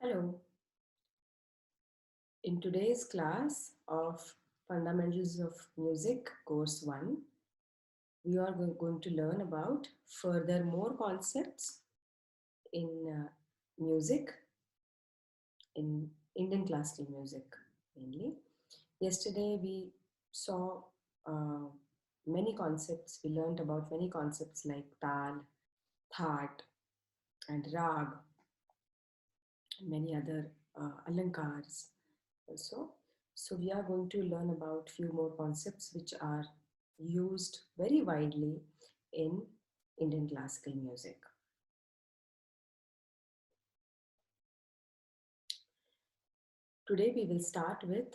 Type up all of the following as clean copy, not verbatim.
Hello. In today's class of Fundamentals of Music, Course 1, we are going to learn about further more concepts in music, in Indian classical music mainly. Yesterday we saw uh, many concepts, we learned about many concepts like Tal, Thaat and Rag, and many other Alankars also. So we are going to learn about few more concepts which are used very widely in Indian classical music. Today we will start with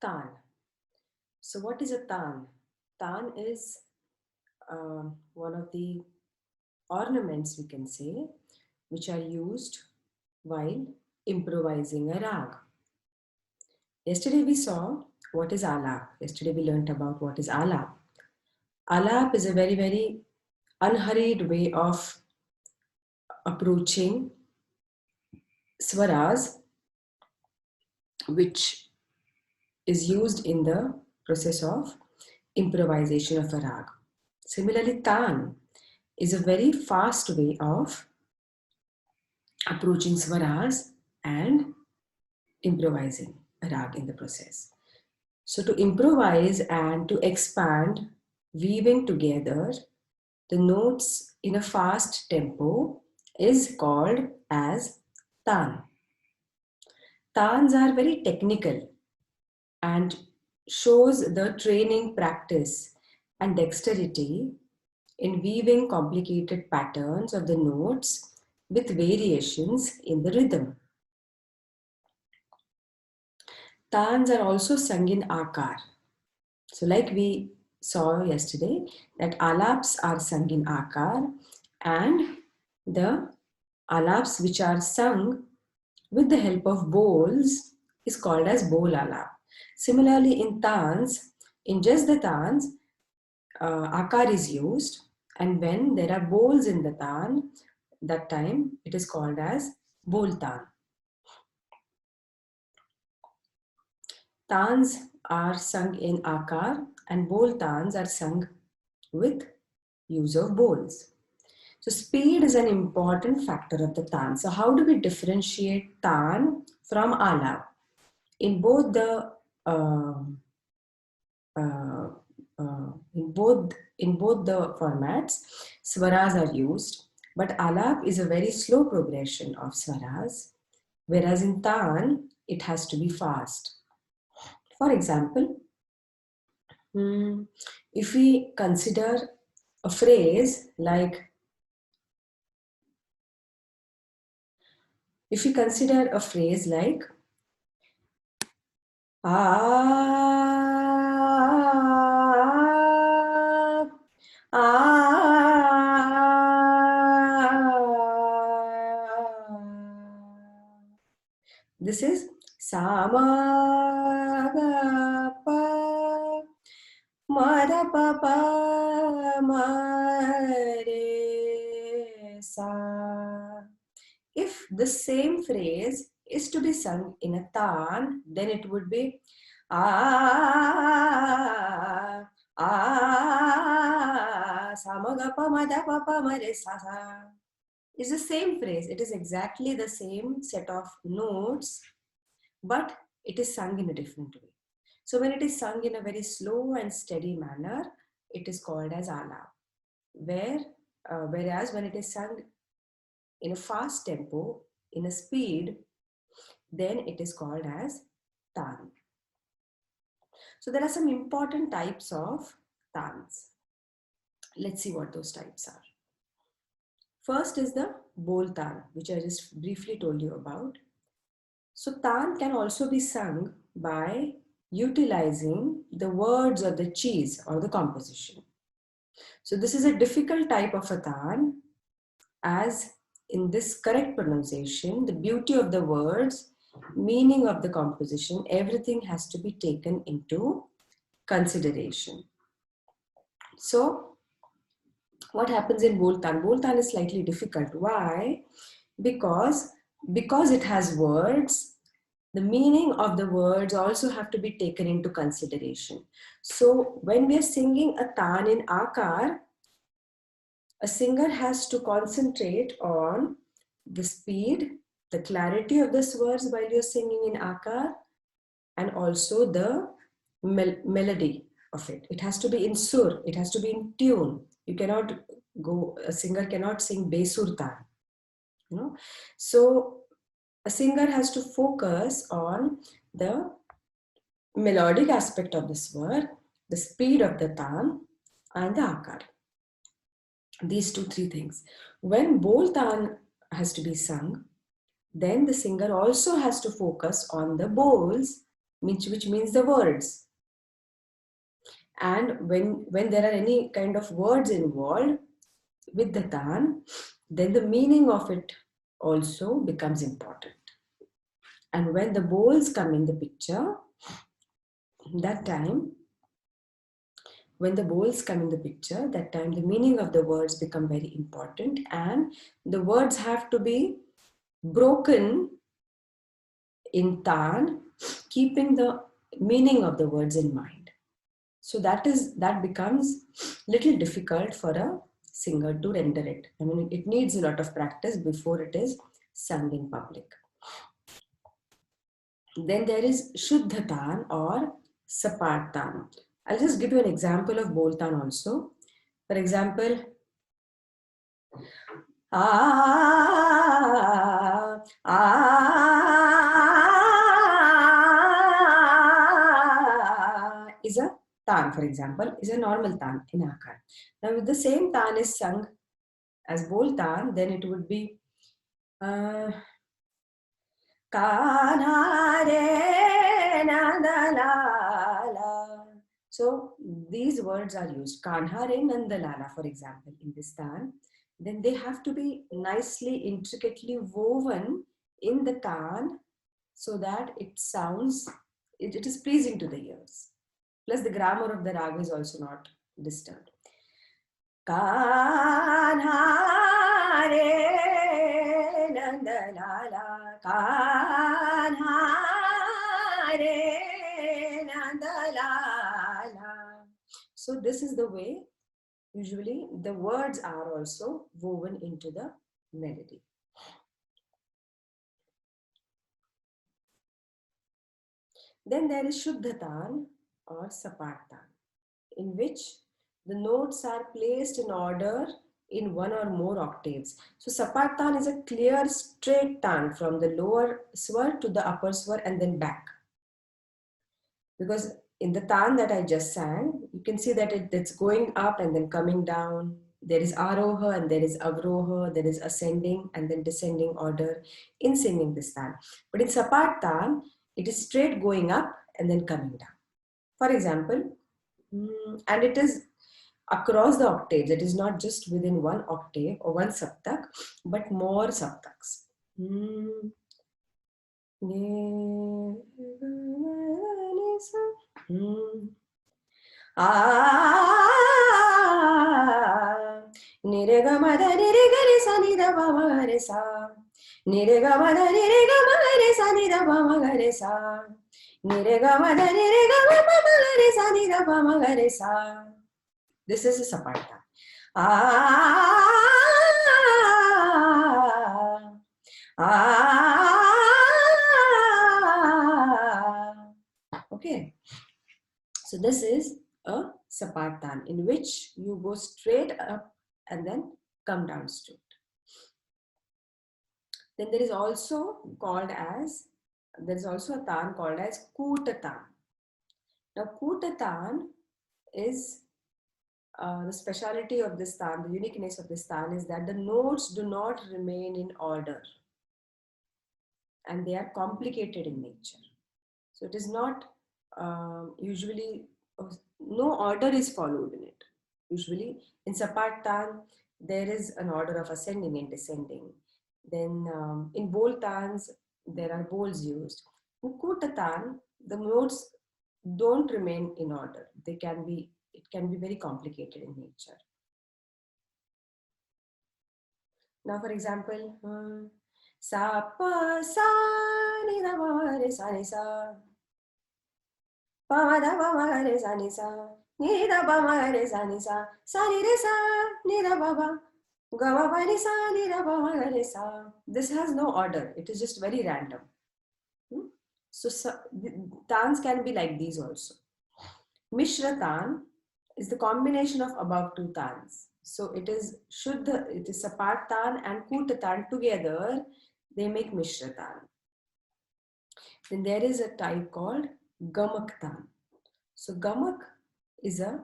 Taan. So what is a Taan? Taan is one of the ornaments, we can say, which are used while improvising a rag. Yesterday we saw what is alap. Yesterday we learnt about what is alap. Alap is a very, very unhurried way of approaching swaras, which is used in the process of improvisation of a rag. Similarly, taan is a very fast way of approaching swaras and improvising a rag in the process. So to improvise and to expand, weaving together the notes in a fast tempo is called as taan. Taans are very technical and shows the training, practice and dexterity in weaving complicated patterns of the notes with variations in the rhythm. Taans are also sung in akar. So like we saw yesterday that alaps are sung in akar, and the alaps which are sung with the help of bowls is called as bowl alap. Similarly, in taans, in just the taans, akar is used, and when there are bowls in the taan, that time it is called as bowl taan. Taans are sung in akar and bowl taans are sung with use of bowls. So speed is an important factor of the taan. So how do we differentiate taan from alap? In both the uh, uh, in both the formats, swaras are used, but alap is a very slow progression of swaras, whereas in taan it has to be fast. For example, if we consider a phrase like, ah, this is sama ga pa ma da pa pa ma re sa. If the same phrase is to be sung in a taan, then it would be ah ah samagapa madapa mare sa sa. It's the same phrase. It is exactly the same set of notes, but it is sung in a different way. So when it is sung in a very slow and steady manner, it is called as alap. Whereas when it is sung in a fast tempo, in a speed, then it is called as taan. So there are some important types of taans. Let's see what those types are. First is the bol taan, which I just briefly told you about. So taan can also be sung by utilizing the words or the cheese or the composition. So this is a difficult type of a taan, as in this correct pronunciation, the beauty of the words, meaning of the composition, everything has to be taken into consideration. So What happens in Boltan? Boltan is slightly difficult. Why? Because it has words, the meaning of the words also have to be taken into consideration. So when we are singing a tan in Akar, a singer has to concentrate on the speed, the clarity of the swords while you're singing in Akar, and also the melody of it. It has to be in sur, it has to be in tune. You cannot a singer cannot sing Besur tan. You know? So a singer has to focus on the melodic aspect of the swar, the speed of the tan, and the akar. These three things. When bol tan has to be sung, then the singer also has to focus on the bols, which means the words. And when there are any kind of words involved with the tan, then the meaning of it also becomes important. And when the bols come in the picture, that time, when the bols come in the picture, that time the meaning of the words become very important, and the words have to be broken in tan, keeping the meaning of the words in mind. So that becomes little difficult for a singer to render it. I mean, it needs a lot of practice before it is sung in public. Then there is Shuddha Tan or Sapat Tan. I'll just give you an example of Bol Tan also. For example, is a tan, for example, is a normal tan in Akar. Now, if the same tan is sung as Bol Tan, then it would be So these words are used. Kanha Re Nandalala, for example, in this tan. Then they have to be nicely, intricately woven in the tan so that it sounds, it is pleasing to the ears. Plus the grammar of the raga is also not disturbed. Kanha Re Nandalala, Kanha Re Nandalala. So this is the way usually the words are also woven into the melody. Then there is Shuddhatan or Sapatan, in which the notes are placed in order in one or more octaves. So Sapatan is a clear straight tan from the lower swar to the upper swar and then back. Because in the tan that I just sang, you can see that it's going up and then coming down. There is aroha and there is avroha, there is ascending and then descending order in singing this tan. But in Sapat tan, it is straight going up and then coming down. For example, and it is across the octaves. It is not just within one octave or one saptak, but more saptaks. Niregamada nirigari sanida bamagare sa. Niregamada nirigamagare sanida bamagare sa. Niregamada nirigamagare sanida bamagare sa. This is a sapata. Okay. So this is a sapatan in which you go straight up and then come down straight. Then there is also a tan called as Kutatan. Now Kutatan is the speciality of this tan, the uniqueness of this tan is that the notes do not remain in order and they are complicated in nature. So it is not usually, no order is followed in it. Usually in Sapat tan, there is an order of ascending and descending. Then in Bol tans, there are bols used. In Kuta tan, the notes don't remain in order. It can be very complicated in nature. Now, for example, sa pa sa ni da ba ma re sa ni sa pa ma da ba ma re sa ni sa ni da ba ma re sa ni sa ni re sa ni da ba ba ga ma ba ni sa ni da ba ma re sa. This has no order. It is just very random. So, tans can be like these also. Mishra tan is the combination of above two tans. So it is Shuddha, it is Sapat tan and Kuta tan together, they make Mishra tan. Then there is a type called Gamak tan. So Gamak is a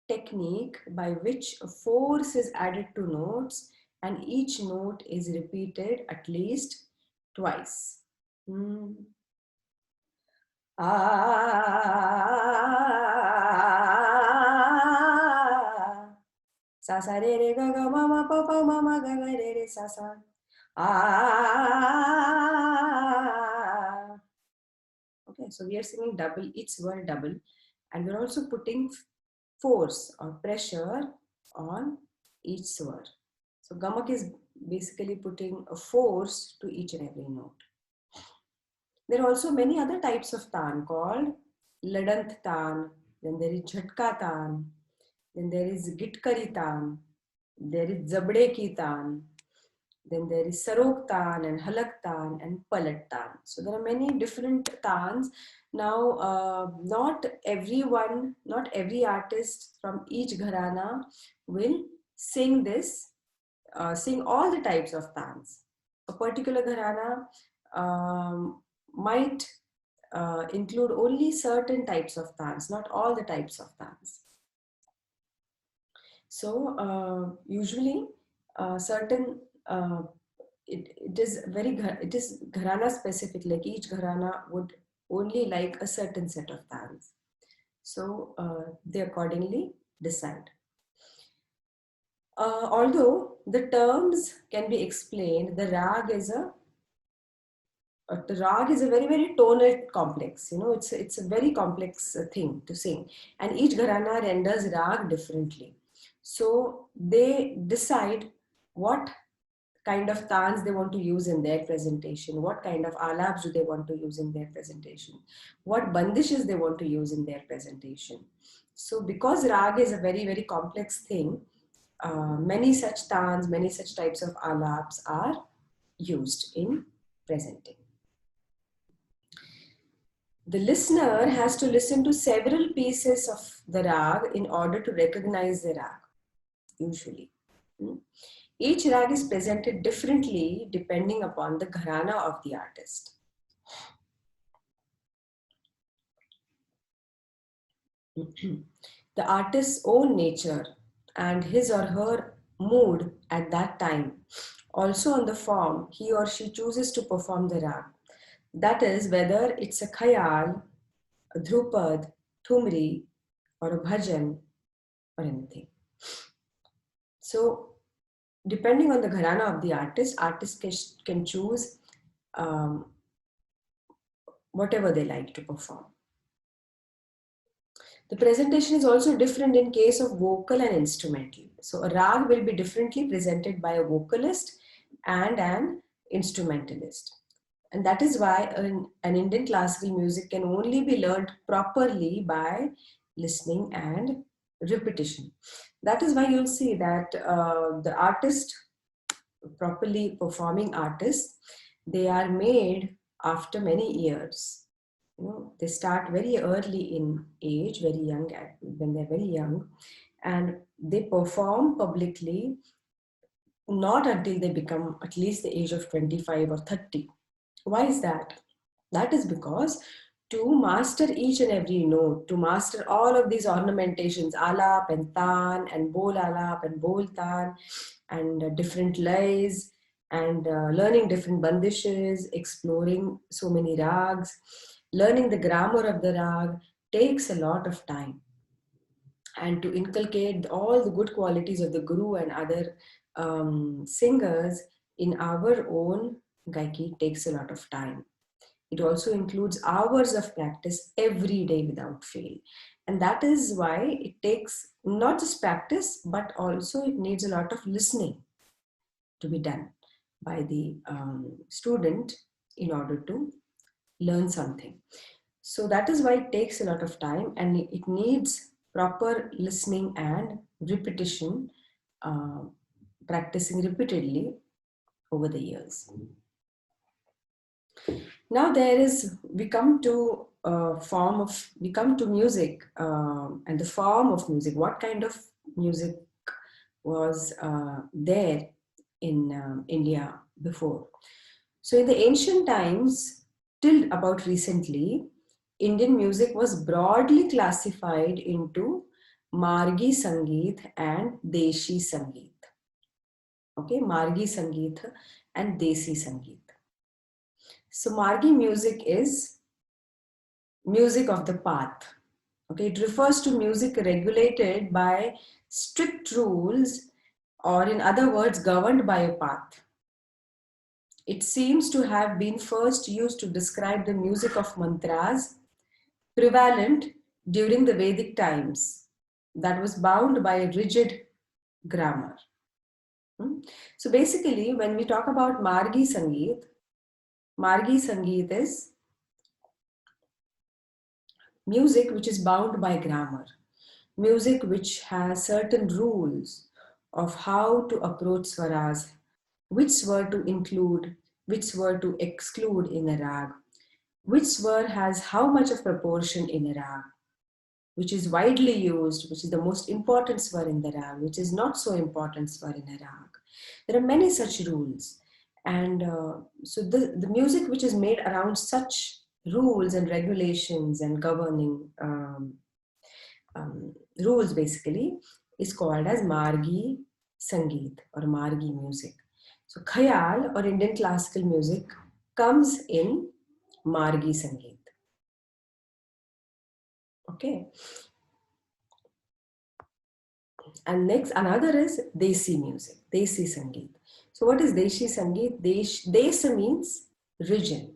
technique by which a force is added to notes and each note is repeated at least twice. Sa sa re re ga ga ma ma pa pa ma ma ga ga re re sa sa. Okay, so we are singing double, each word double, and we're also putting force or pressure on each word. So gamak is basically putting a force to each and every note. There are also many other types of tan called ladant tan, then there is jhatka tan, then there is gitkari tan, there is zabde ki tan, then there is sarok tan and halak tan and palat tan. So there are many different tans. Now, not every artist from each gharana will sing this, sing all the types of tans. A particular gharana might include only certain types of tans, not all the types of tans. So usually certain it is gharana specific, like each gharana would only like a certain set of tans. So they accordingly decide. Although the terms can be explained, the rag is a very, very tonal complex. You know, it's a very complex thing to sing, and each gharana renders rag differently. So they decide what kind of tans they want to use in their presentation, what kind of alabs do they want to use in their presentation, what bandishes they want to use in their presentation. So because rag is a very, very complex thing, many such tans, many such types of alabs are used in presenting. The listener has to listen to several pieces of the rag in order to recognize the rag, usually. Each rag is presented differently depending upon the gharana of the artist. The artist's own nature and his or her mood at that time, also on the form he or she chooses to perform the rag. That is, whether it's a khayal, a dhrupad, thumri, or a bhajan, or anything. So, depending on the gharana of the artist can choose whatever they like to perform. The presentation is also different in case of vocal and instrumental. So a rag will be differently presented by a vocalist and an instrumentalist. And that is why an Indian classical music can only be learned properly by listening and repetition. That is why you'll see that the artist, properly performing artists, they are made after many years. You know, they start very early in age, very young, when they're very young, and they perform publicly not until they become at least the age of 25 or 30. Why is that? That is because to master each and every note, to master all of these ornamentations, alap and tan and bol alap and bol tan, and different lays, and learning different bandishes, exploring so many rags, learning the grammar of the rag takes a lot of time. And to inculcate all the good qualities of the guru and other singers in our own gaiki takes a lot of time. It also includes hours of practice every day without fail. And that is why it takes not just practice, but also it needs a lot of listening. to be done by the student in order to learn something. So that is why it takes a lot of time, and it needs proper listening and repetition, practicing repeatedly over the years. Now we come to music, and the form of music. What kind of music was there in India before? So in the ancient times, till about recently, Indian music was broadly classified into Margi Sangeet and Deshi Sangeet. Okay, Margi Sangeet and Desi Sangeet. So Margi music is music of the path. Okay, it refers to music regulated by strict rules, or in other words, governed by a path. It seems to have been first used to describe the music of mantras prevalent during the Vedic times, that was bound by a rigid grammar. So basically, when we talk about Margi Sangeet is music which is bound by grammar, music which has certain rules of how to approach swaras, which swar to include, which swar to exclude in a rag, which swar has how much of proportion in a rag, which is widely used, which is the most important swar in the rag, which is not so important swar in a rag. There are many such rules. And so the music which is made around such rules and regulations and governing rules basically is called as Margi Sangeet or Margi music. So Khayal or Indian classical music comes in Margi Sangeet. Okay. And next, another is Desi music, Desi Sangeet. So what is Deshi Sangeet? Desa means region,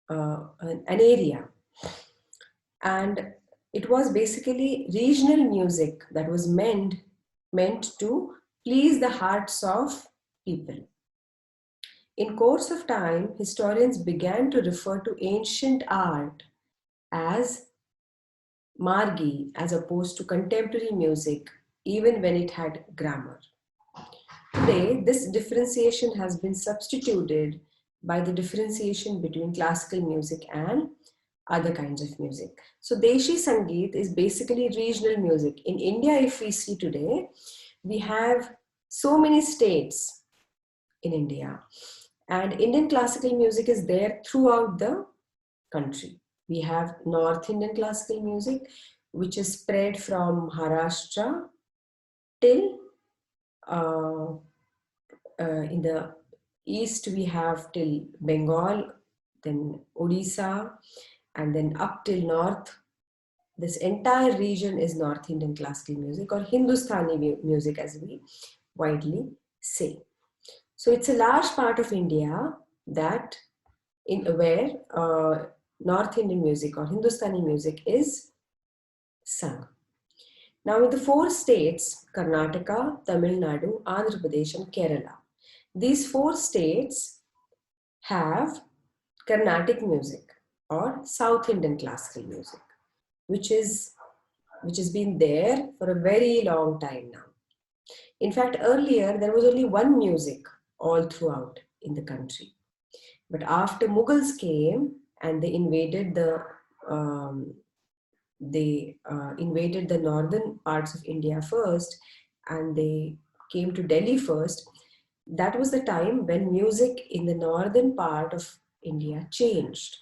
an area. And it was basically regional music that was meant to please the hearts of people. In course of time, historians began to refer to ancient art as Margi as opposed to contemporary music, even when it had grammar. Today, this differentiation has been substituted by the differentiation between classical music and other kinds of music. So Deshi Sangeet is basically regional music. In India, if we see today, we have so many states in India, and Indian classical music is there throughout the country. We have North Indian classical music, which is spread from Maharashtra till in the east we have till Bengal, then Odisha, and then up till north. This entire region is North Indian classical music or Hindustani music as we widely say. So it's a large part of India that where North Indian music or Hindustani music is sung. Now in the 4 states, Karnataka, Tamil Nadu, Andhra Pradesh and Kerala, these 4 states have Carnatic music or South Indian classical music, which has been there for a very long time now. In fact, earlier there was only one music all throughout in the country. But after Mughals came and they invaded the northern parts of India first, and they came to Delhi first. That was the time when music in the northern part of India changed.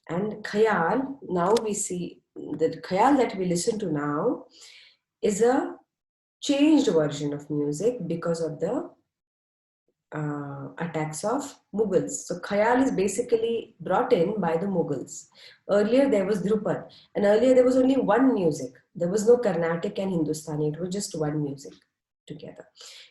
And Khayal, now we see the Khayal that we listen to now is a changed version of music because of the attacks of Mughals. So Khayal is basically brought in by the Mughals. Earlier there was Drupad, and earlier there was only one music. There was no Carnatic and Hindustani, it was just one music together.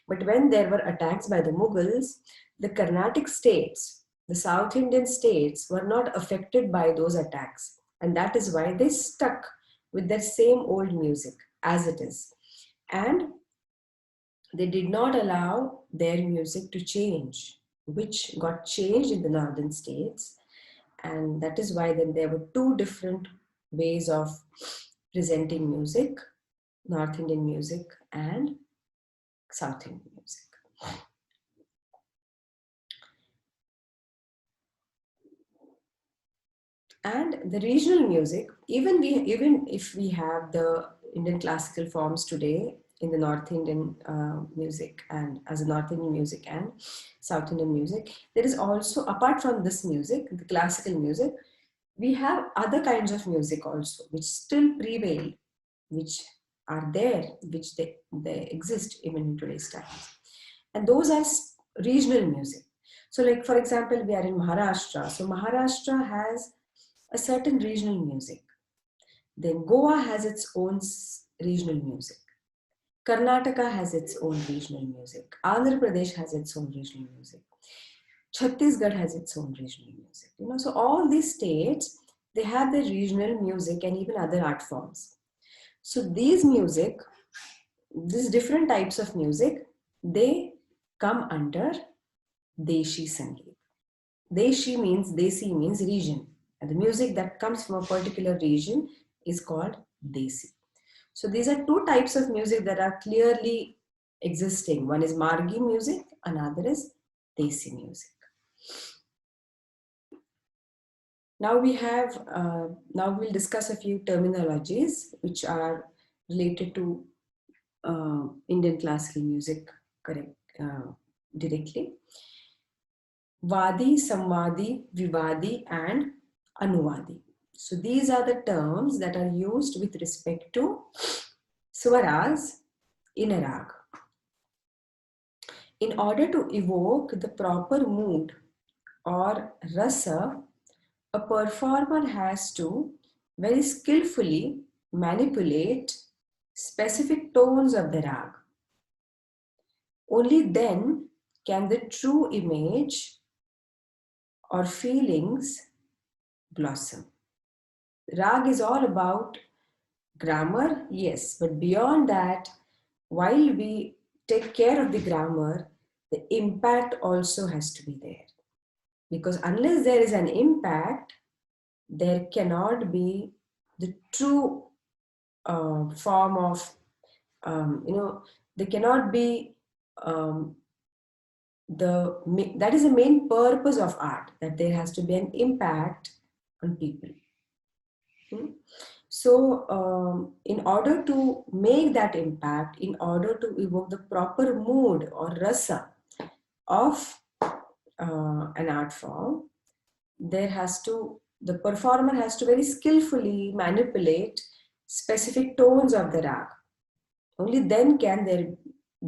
But when there were attacks by the Mughals, the Carnatic states, the South Indian states were not affected by those attacks. And that is why they stuck with their same old music as it is. And they did not allow their music to change, which got changed in the northern states. And that is why then there were two different ways of presenting music, North Indian music and South Indian music. And the regional music, even if we have the Indian classical forms today in the North Indian music and as a North Indian music and South Indian music, there is also, apart from this music, the classical music, we have other kinds of music also, which still prevail, which are there, which they exist even in today's times. And those are regional music. So like, for example, we are in Maharashtra. So Maharashtra has a certain regional music. Then Goa has its own regional music. Karnataka has its own regional music. Andhra Pradesh has its own regional music. Chhattisgarh has its own regional music. So all these states, they have their regional music and even other art forms. So these different types of music, they come under Deshi Sangeet. Desi means region. And the music that comes from a particular region is called Desi. So these are two types of music that are clearly existing. One is Margi music, another is Desi music. Now we'll discuss a few terminologies which are related to Indian classical music directly. Vadi, Samvadi, Vivadi and Anuvadi. So these are the terms that are used with respect to swaras in a rag. In order to evoke the proper mood or rasa, a performer has to very skillfully manipulate specific tones of the rag. Only then can the true image or feelings blossom. Rag is all about grammar, yes, but beyond that, while we take care of the grammar, the impact also has to be there. Because unless there is an impact, there cannot be the true form of, there cannot be that is the main purpose of art, that there has to be an impact on people. So in order to make that impact, in order to evoke the proper mood or rasa of an art form, the performer has to very skillfully manipulate specific tones of the rag. Only then can there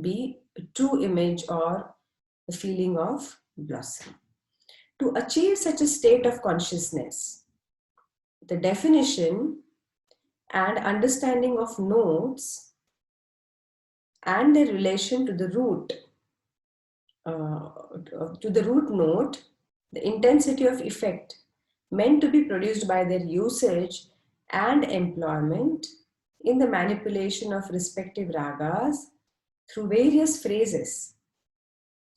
be a true image or the feeling of blossom. To achieve such a state of consciousness, the definition and understanding of notes and their relation to the root note, the intensity of effect meant to be produced by their usage and employment in the manipulation of respective ragas through various phrases,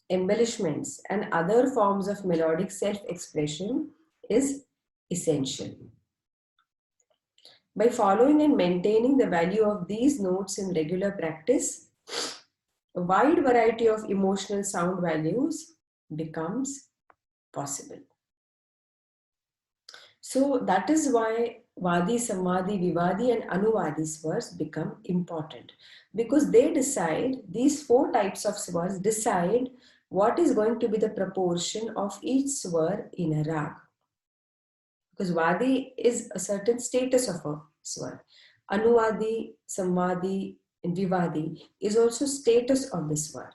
embellishments, and other forms of melodic self-expression is essential. By following and maintaining the value of these notes in regular practice, a wide variety of emotional sound values becomes possible. So that is why Vadi, Samvadi, Vivadi and Anuvadi swars become important, because they decide, these four types of swars decide what is going to be the proportion of each swar in a rag. Because Vadi is a certain status of a swar. Anuvadi, Samvadi and Vivadi is also status of the swar.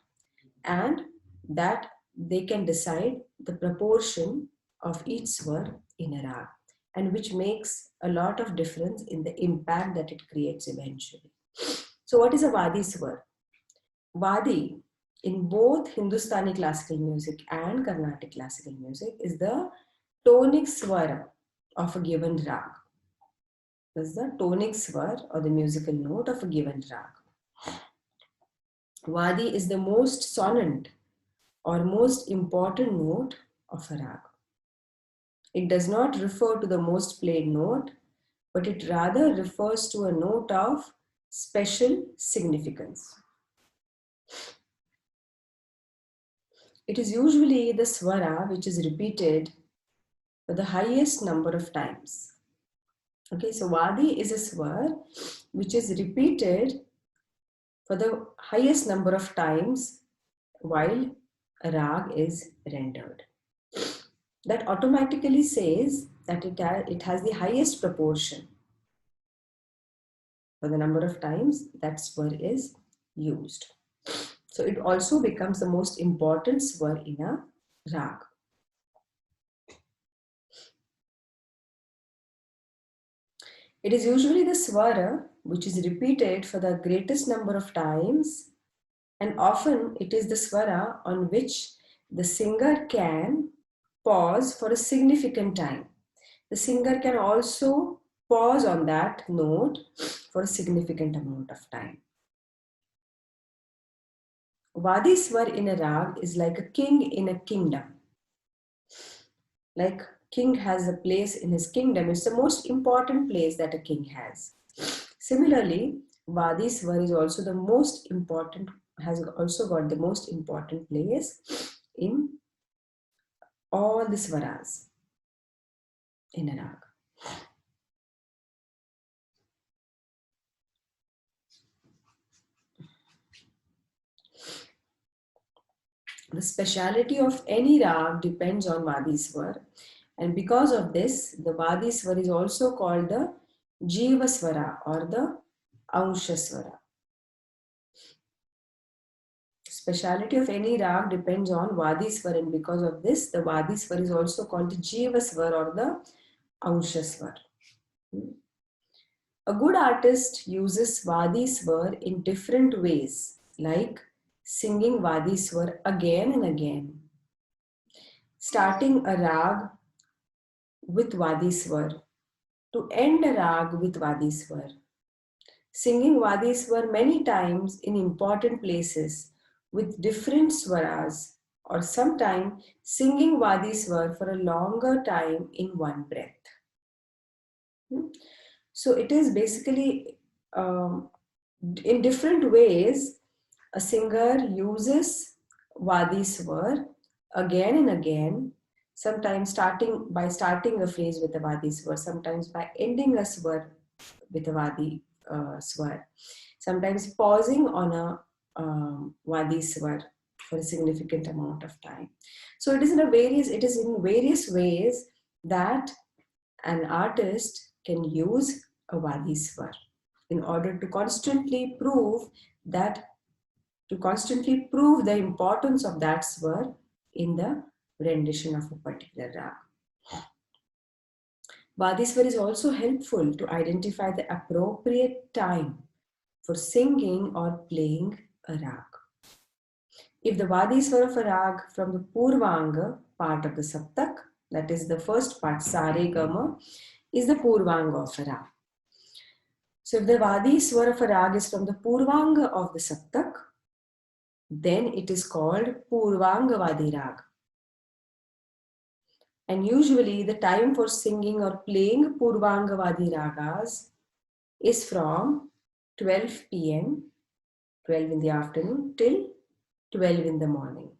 And that they can decide the proportion of each swar in a rag, and which makes a lot of difference in the impact that it creates eventually. So what is a Vadi swar? Vadi in both Hindustani classical music and Carnatic classical music is the tonic swara of a given rag. That's the tonic swar or the musical note of a given rag. Vadi is the most sonant or most important note of a rag. It does not refer to the most played note, but it rather refers to a note of special significance. It is usually the swara which is repeated for the highest number of times. Okay, so Vadi is a swar which is repeated for the highest number of times while a rag is rendered. That automatically says that it has the highest proportion for the number of times that swar is used. So it also becomes the most important swar in a rag. It is usually the swara which is repeated for the greatest number of times, and often it is the swara on which the singer can pause for a significant time. The singer can also pause on that note for a significant amount of time. Vadi swar in a rag is like a king in a kingdom. Like king has a place in his kingdom, it's the most important place that a king has. Similarly, Vadi swar is also the most important, has also got the most important place in all the swaras in a rag. The speciality of any rag depends on Vadi swar, and because of this, the Vadi swar is also called the Jiva swara or the Ansha swara. Speciality of any rag depends on Vadi swar, and because of this, the Vadi swar is also called the Jiva swar or the Ansha swar. A good artist uses Vadi swar in different ways, like singing Vadi swar again and again, starting a rag with Vadi swar, to end a rag with Vadi swar, singing Vadi swar many times in important places with different swaras, or sometimes singing Vadi swar for a longer time in one breath. So it is basically in different ways a singer uses Vadi swar again and again, sometimes starting a phrase with a Vadi swar, sometimes by ending a swar with a Vadi swar, sometimes pausing on a Vadi swar for a significant amount of time. So it is in various ways that an artist can use a Vadi swar in order to constantly prove the importance of that swar in the rendition of a particular rag. Vadi swar is also helpful to identify the appropriate time for singing or playing a rag. If the Vadi swar of a rag from the Purvanga part of the Saptak, that is the first part, Sare Gama, is the Purvanga of a rag. So if the Vadi swar of a rag is from the Purvanga of the Saptak, then it is called Purvanga Vadi rag. And usually the time for singing or playing Purvanga Vadi ragas is from 12 p.m., 12 in the afternoon, till 12 in the morning.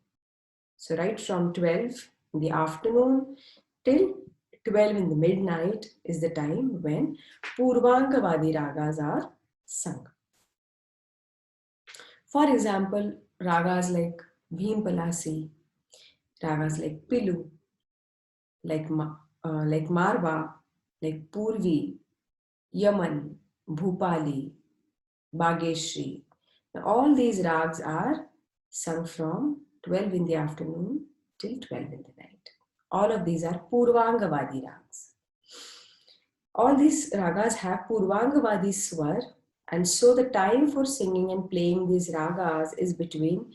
So right from 12 in the afternoon till 12 in the midnight is the time when Purvanga Vadi ragas are sung. For example, ragas like Bhim Palasi, ragas like Pilu, like Marwa, like Purvi, Yaman, Bhupali, Bageshri. Now, all these rags are sung from 12 in the afternoon till 12 in the night. All of these are Purvangavadi rags. All these ragas have Purvangavadi swar, and so the time for singing and playing these ragas is between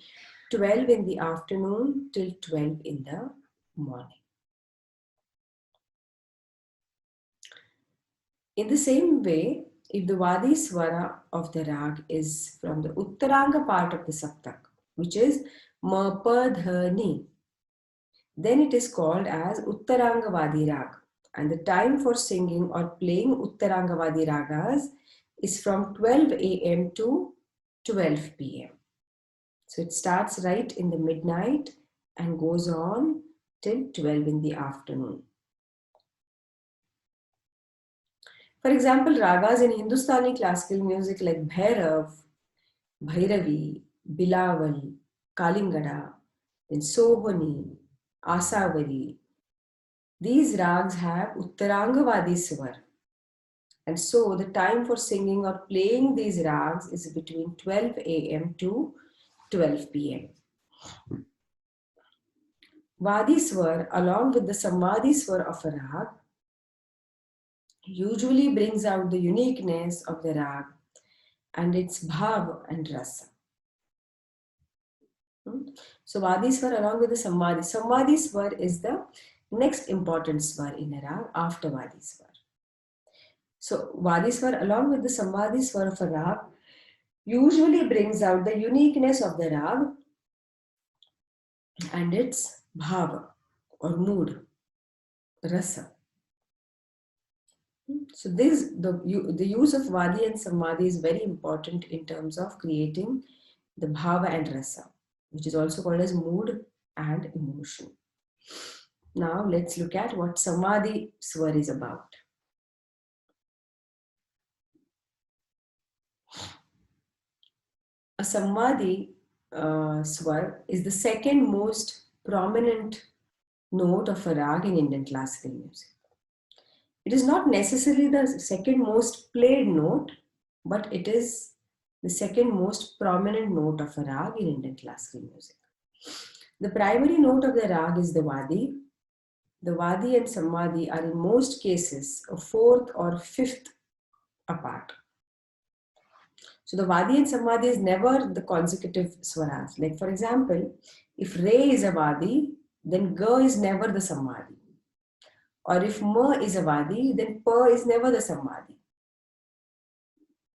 12 in the afternoon till 12 in the morning. In the same way, if the Vadi Swara of the rag is from the Uttaranga part of the Saptak, which is Mapadhani, then it is called as Uttaranga Vadi Rag. And the time for singing or playing Uttaranga Vadi Ragas is from 12 a.m. to 12 p.m. So it starts right in the midnight and goes on till 12 in the afternoon. For example, ragas in Hindustani classical music like Bhairav, Bhairavi, Bilawal, Kalingada, then Sohani, Asavari. These rags have Uttarangavadi svar. And so the time for singing or playing these rags is between 12 a.m. to 12 p.m. Vadi swar along with the Samadhi swar of a rag usually brings out the uniqueness of the rag and its bhav and rasa. So Vadi swar along with the Samadhi. Samadhi swar is the next important swar in a rag after Vadi swar. So Vadi swar along with the Samadhi swar of a rag usually brings out the uniqueness of the rag and its bhava or mood, rasa. So the use of Vadi and Samadhi is very important in terms of creating the bhava and rasa, which is also called as mood and emotion. Now let's look at what Samadhi swar is about. A Samadhi swar is the second most prominent note of a rag in Indian classical music. It is not necessarily the second most played note, but it is the second most prominent note of a rag in Indian classical music. The primary note of the rag is the Vadi. The Vadi and Samadhi are in most cases a fourth or fifth apart. So the Vadi and Samadhi is never the consecutive swaras. Like for example, if Re is a Vadi, then Ga is never the Samadhi. Or if Ma is a Vadi, then Pa is never the Samadhi.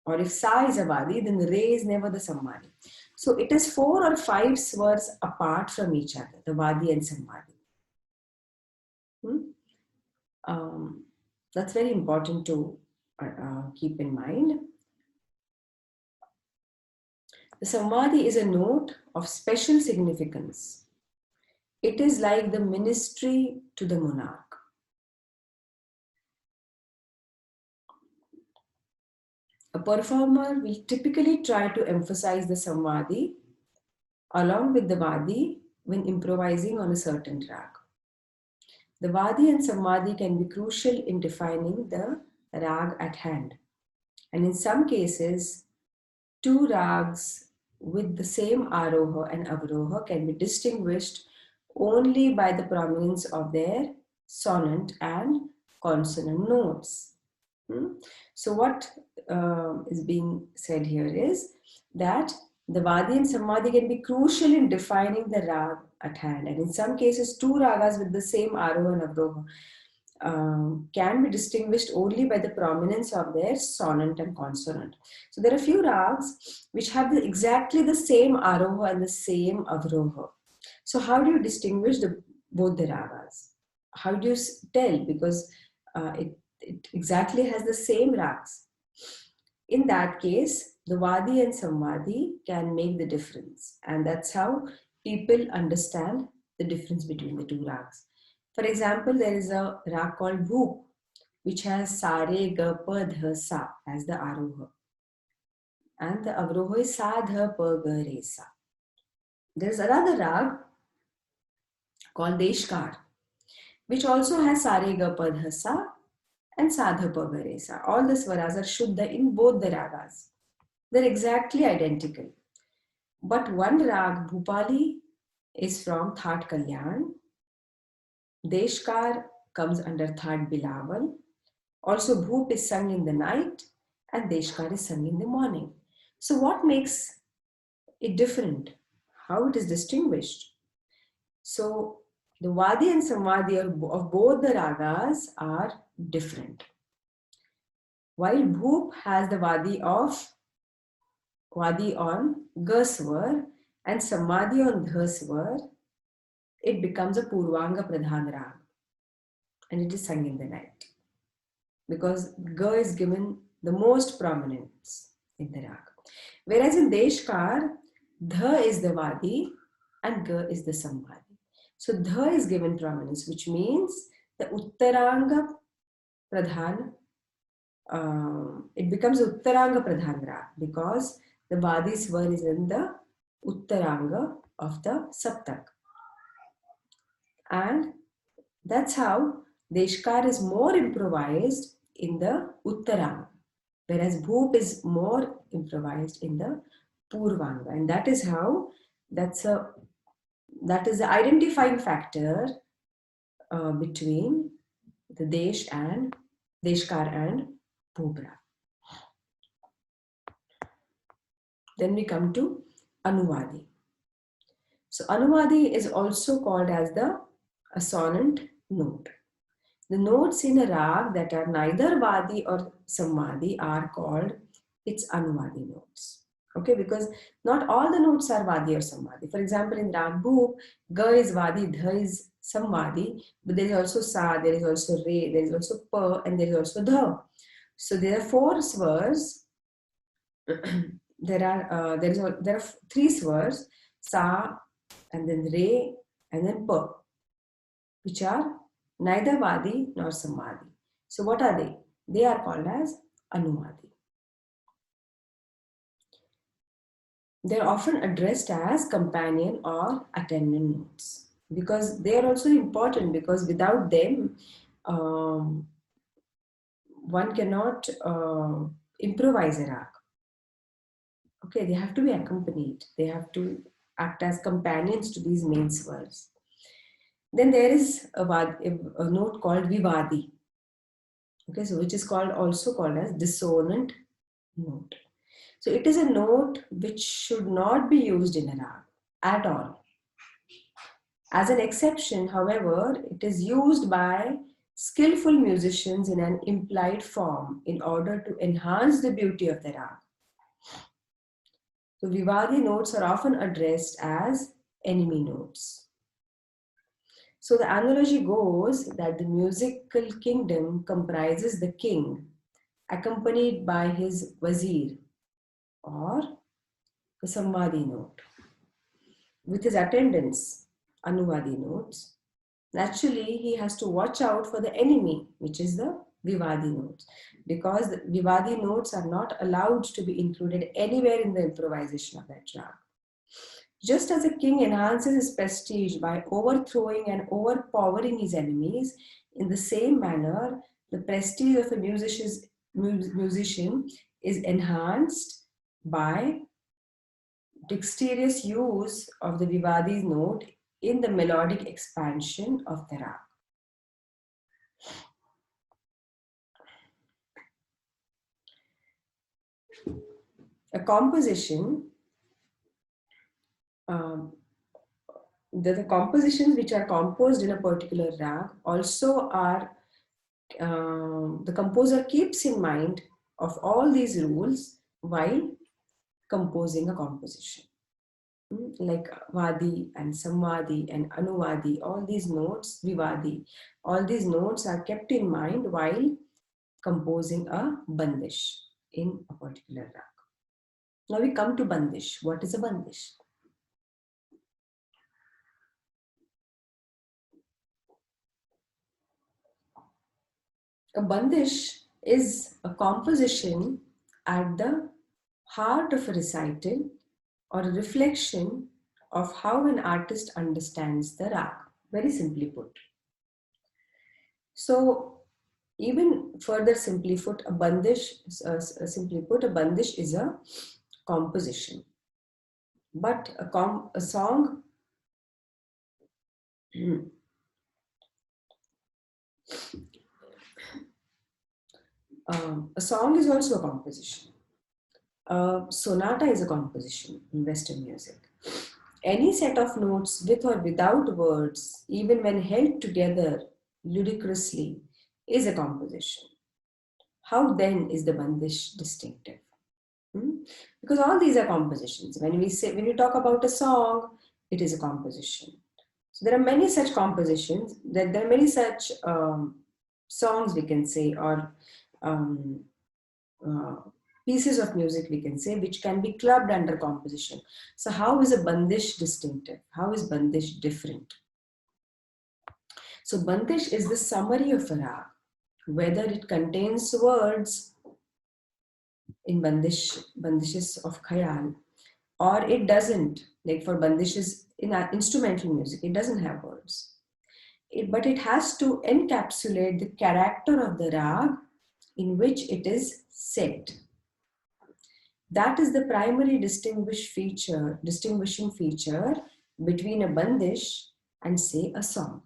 Or if Sa is a Vadi, then Re is never the Samadhi. So it is 4 or 5 swars apart from each other, the Vadi and Samadhi. That's very important to keep in mind. The Samadhi is a note of special significance. It is like the ministry to the monarch. A performer will typically try to emphasize the Samadhi along with the Vadi when improvising on a certain rag. The Vadi and Samadhi can be crucial in defining the rag at hand. And in some cases, 2 rags with the same aroha and avroha can be distinguished only by the prominence of their sonant and consonant notes. So what is being said here is that the Vadi and Samadhi can be crucial in defining the rag at hand. And in some cases, 2 ragas with the same aroha and avroha can be distinguished only by the prominence of their sonant and consonant. So there are few rags which have exactly the same aroha and the same avroha. So how do you distinguish both the ragas? How do you tell? Because it exactly has the same rags. In that case, the Vadi and Samadhi can make the difference. And that's how people understand the difference between the 2 rags. For example, there is a rag called Bhoop, which has Sa Re Ga Pa Dha Sa as the aroha. And the avroha is Sa Dha Pa Ga Re Sa. There is another rag called Deshkar, which also has Sa Re Ga Pa Dha Sa and Sa Dha Pa Ga Re Sa. All the swaras are Shuddha in both the ragas. They're exactly identical. But one rag, Bhupali, is from Thaat Kalyan. Deshkar comes under Thaat Bilawal. Also, Bhoop is sung in the night and Deshkar is sung in the morning. So what makes it different? How it is distinguished? So the Vadi and Samadhi of both the ragas are different. While Bhoop has the Vadi on Ga swar and Samadhi on Dha swar, it becomes a Purvanga Pradhan Rag and it is sung in the night because Ga is given the most prominence in the rag. Whereas in Deshkar, Dha is the Vadi and Ga is the Samadhi. So Dha is given prominence, which means the Uttaranga Pradhan, it becomes Uttaranga Pradhan Rag because the Vadi swar is in the Uttaranga of the Saptak. And that's how Deshkar is more improvised in the Uttaranga, whereas Bhoop is more improvised in the Purvanga. And that is how, that is the identifying factor between the Deshkar and Bhopra. Then we come to Anuvadi. So Anuvadi is also called as the assonant note. The notes in a rag that are neither Vadi or Samadhi are called its Anuvadi notes. Okay, because not all the notes are Vadi or Samadhi. For example, in Rag Bhoop, Ga is Vadi, Dha is Samadhi, but there is also Sa, there is also Re, there is also Pa, and there is also Dha. So there are four swars. there are three swars, Sa, and then Re, and then Pa, which are neither Vadi nor Samadhi. So what are they? They are called as Anuvadi. They are often addressed as companion or attendant notes because they are also important, because without them one cannot improvise a rag. Okay, they have to be accompanied. They have to act as companions to these main swars. Then there is a note called Vivadi. Okay, so which is also called as dissonant note. So it is a note which should not be used in a rag at all. As an exception, however, it is used by skillful musicians in an implied form in order to enhance the beauty of the rag. So Vivadi notes are often addressed as enemy notes. So the analogy goes that the musical kingdom comprises the king, accompanied by his wazir, or the Samvadi note, with his attendants, Anuvadi notes. Naturally, he has to watch out for the enemy, which is the Vivadi notes, because the Vivadi notes are not allowed to be included anywhere in the improvisation of that rag. Just as a king enhances his prestige by overthrowing and overpowering his enemies, in the same manner, the prestige of a musician is enhanced by dexterous use of the Vivadi note in the melodic expansion of the rag. A composition, the compositions which are composed in a particular rag also are, the composer keeps in mind of all these rules while composing a composition. Like Vadi and Samvadi and Anuvadi, all these notes, Vivadi, all these notes are kept in mind while composing a bandish in a particular rag. Now we come to bandish. What is a bandish? A bandish is a composition at the heart of a recital or a reflection of how an artist understands the rag, very simply put. So, even further simply put, a bandish is a composition. But a song a song is also a composition. A sonata is a composition in Western music. Any set of notes with or without words, even when held together ludicrously, is a composition. how then is the bandish distinctive? Because all these are compositions. When we talk about a song, it is a composition. So there are many such compositions. There are many such songs, we can say, or um, uh, pieces of music, we can say, which can be clubbed under composition. So how is a bandish distinctive? How is bandish different? So bandish is the summary of a rag, whether it contains words in bandishes of khayal, or it doesn't. Like for bandishes in instrumental music, it doesn't have words. But it has to encapsulate the character of the rag in which it is set. That is the primary distinguishing feature between a bandish and, say, a song.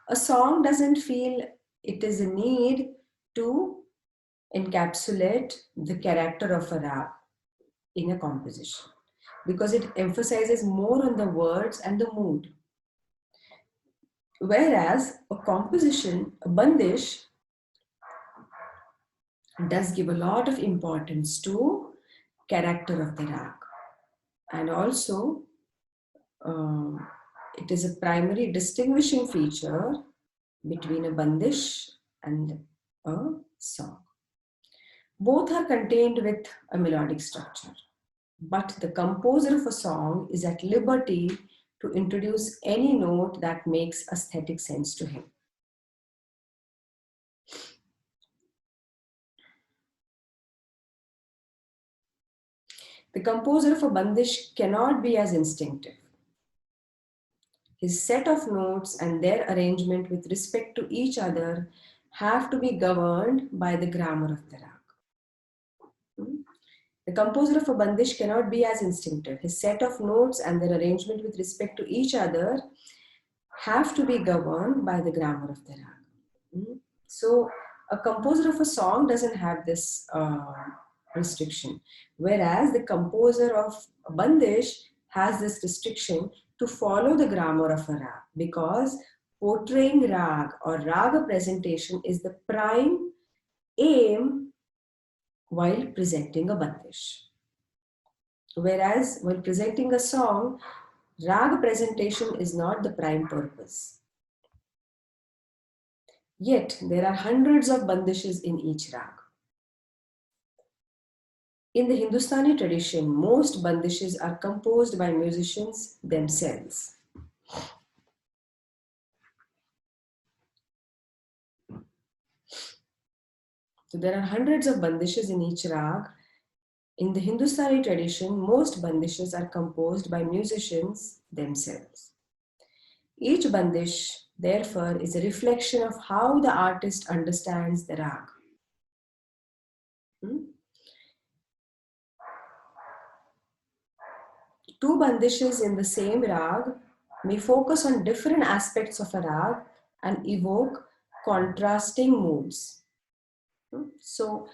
A song doesn't feel it is a need to encapsulate the character of a rag in a composition because it emphasizes more on the words and the mood. Whereas a composition, a bandish, does give a lot of importance to character of the rag, and also it is a primary distinguishing feature between a bandish and a song. Both are contained with a melodic structure, but the composer of a song is at liberty to introduce any note that makes aesthetic sense to him. The composer of a bandish cannot be as instinctive. His set of notes and their arrangement with respect to each other have to be governed by the grammar of the rag. The composer of a bandish cannot be as instinctive. His set of notes and their arrangement with respect to each other have to be governed by the grammar of the rag. So a composer of a song doesn't have this restriction, whereas the composer of a bandish has this restriction to follow the grammar of a rag, because portraying rag or raga presentation is the prime aim while presenting a bandish. Whereas while presenting a song, raga presentation is not the prime purpose. Yet there are hundreds of bandishes in each rag. In the Hindustani tradition, most bandishes are composed by musicians themselves. So there are hundreds of bandishes in each rag. In the Hindustani tradition, most bandishes are composed by musicians themselves. Each bandish, therefore, is a reflection of how the artist understands the rag. Two bandishes in the same rag may focus on different aspects of a rag and evoke contrasting moods. So,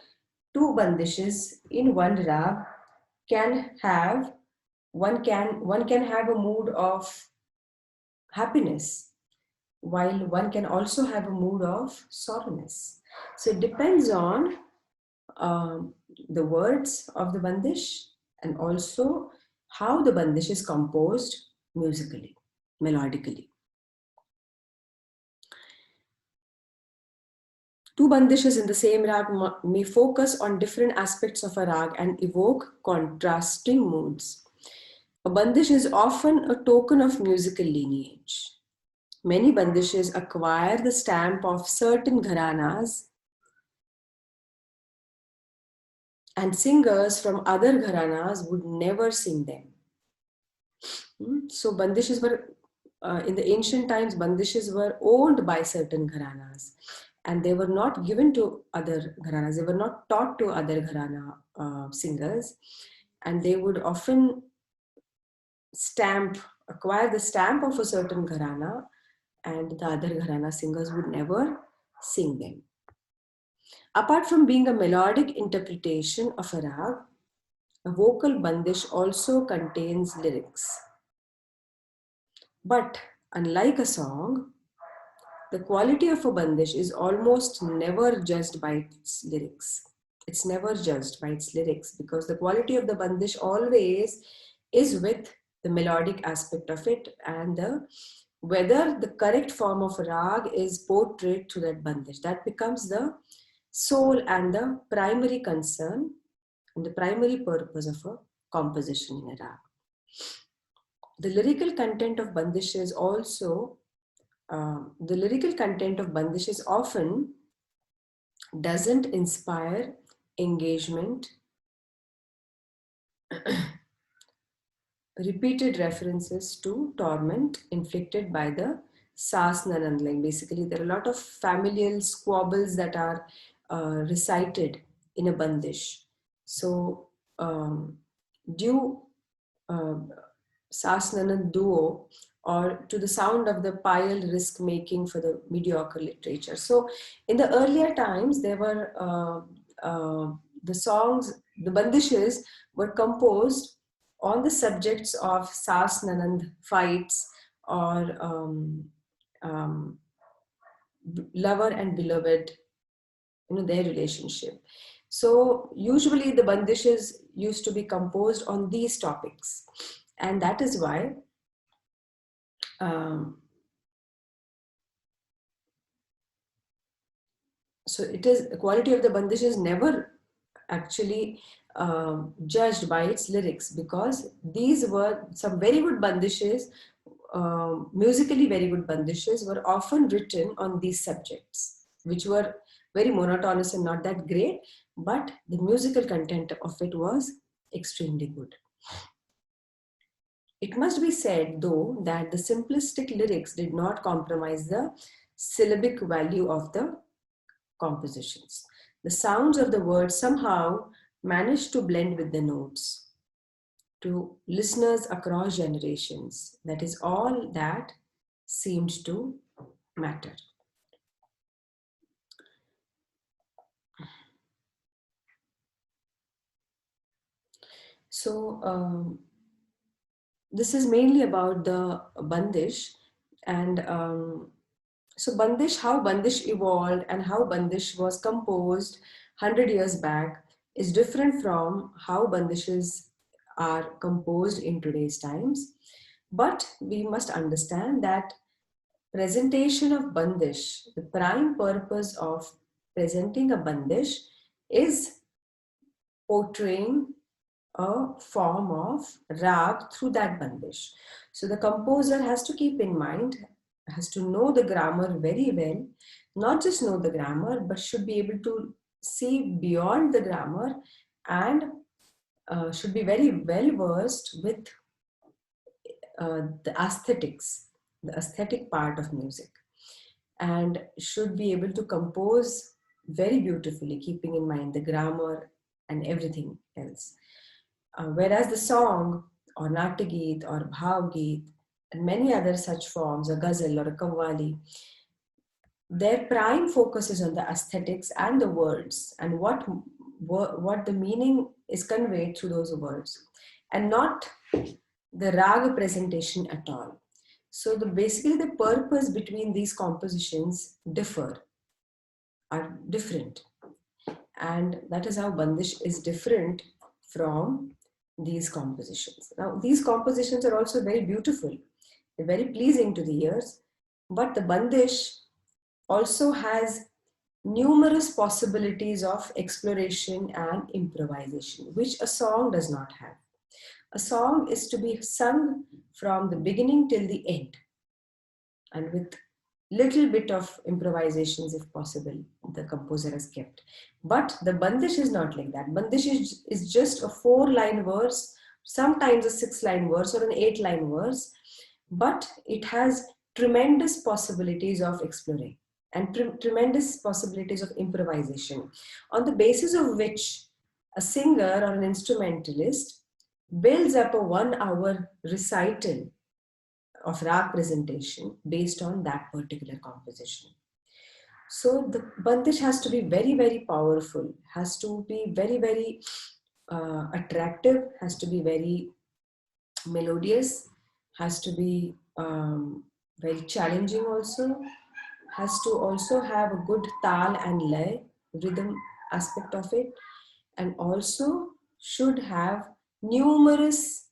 two bandishes in one rag can have one can have a mood of happiness, while one can also have a mood of sorrowness. So it depends on the words of the bandish and also how the bandish is composed musically, melodically. Two bandishes in the same rag may focus on different aspects of a rag and evoke contrasting moods. A bandish is often a token of musical lineage. Many bandishes acquire the stamp of certain gharanas, and singers from other gharanas would never sing them. So bandishes were, in the ancient times, bandishes were owned by certain gharanas, and they were not given to other gharanas. They were not taught to other gharana singers, and they would often acquire the stamp of a certain gharana, and the other gharana singers would never sing them. Apart from being a melodic interpretation of a rag, a vocal bandish also contains lyrics. But unlike a song, the quality of a bandish is almost never judged by its lyrics. It's never judged by its lyrics because the quality of the bandish always is with the melodic aspect of it and whether the correct form of rag is portrayed through that bandish. That becomes the soul and the primary concern and the primary purpose of a composition in a rag. The lyrical content of bandish is also the lyrical content of bandishes often doesn't inspire engagement. Repeated references to torment inflicted by the Sas Nanand. Like basically, there are a lot of familial squabbles that are recited in a bandish. So, due Sas Nanand duo or to the sound of the pile risk making for the mediocre literature. So in the earlier times, there were the songs, the bandishes were composed on the subjects of Sas Nanand fights or lover and beloved, their relationship. So usually the bandishes used to be composed on these topics, and that is why so it is, the quality of the bandish is never actually judged by its lyrics, because these were some very good bandishes, musically very good bandishes were often written on these subjects, which were very monotonous and not that great, but the musical content of it was extremely good. It must be said, though, that the simplistic lyrics did not compromise the syllabic value of the compositions. The sounds of the words somehow managed to blend with the notes. To listeners across generations, that is all that seemed to matter. So, this is mainly about the bandish, and so bandish, how bandish evolved and how bandish was composed 100 years back is different from how bandishes are composed in today's times. But we must understand that presentation of bandish, the prime purpose of presenting a bandish is portraying a form of rag through that bandish. So the composer has to keep in mind, has to know the grammar very well, not just know the grammar, but should be able to see beyond the grammar and should be very well versed with the aesthetics, the aesthetic part of music, and should be able to compose very beautifully, keeping in mind the grammar and everything else. Whereas the song or Natageet or Bhavgeet and many other such forms, a ghazal or a qawwali, their prime focus is on the aesthetics and the words and what the meaning is conveyed through those words, and not the raga presentation at all. So basically the purpose between these compositions are different, and that is how bandish is different from these compositions. Now these compositions are also very beautiful, they're very pleasing to the ears, but the bandish also has numerous possibilities of exploration and improvisation, which a song does not have. A song is to be sung from the beginning till the end, and with little bit of improvisations if possible, the composer has kept. But the bandish is not like that. Bandish is just a 4-line verse, sometimes a 6-line verse or an 8-line verse, but it has tremendous possibilities of exploring and tremendous possibilities of improvisation, on the basis of which a singer or an instrumentalist builds up a 1-hour recital of rag presentation based on that particular composition. So the bandish has to be very, very powerful, has to be very, very attractive, has to be very melodious, has to be very challenging also, has to also have a good tal and lay, rhythm aspect of it, and also should have numerous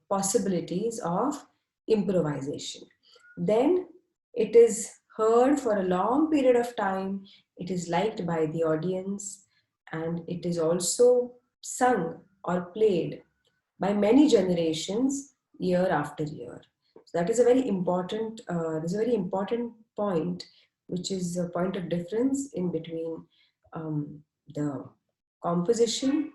possibilities of improvisation. Then it is heard for a long period of time, it is liked by the audience, and it is also sung or played by many generations year after year. So that is a very important, point, which is a point of difference in between the composition,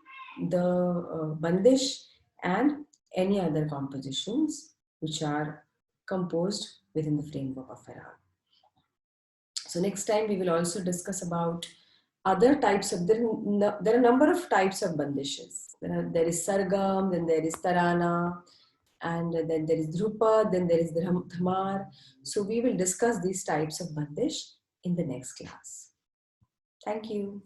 the bandish, and any other compositions which are composed within the framework of Farag. So next time we will also discuss about other types of, there are a number of types of bandishes. There is sargam, then there is tarana, and then there is dhrupa, then there is dhamar. So we will discuss these types of bandish in the next class. Thank you.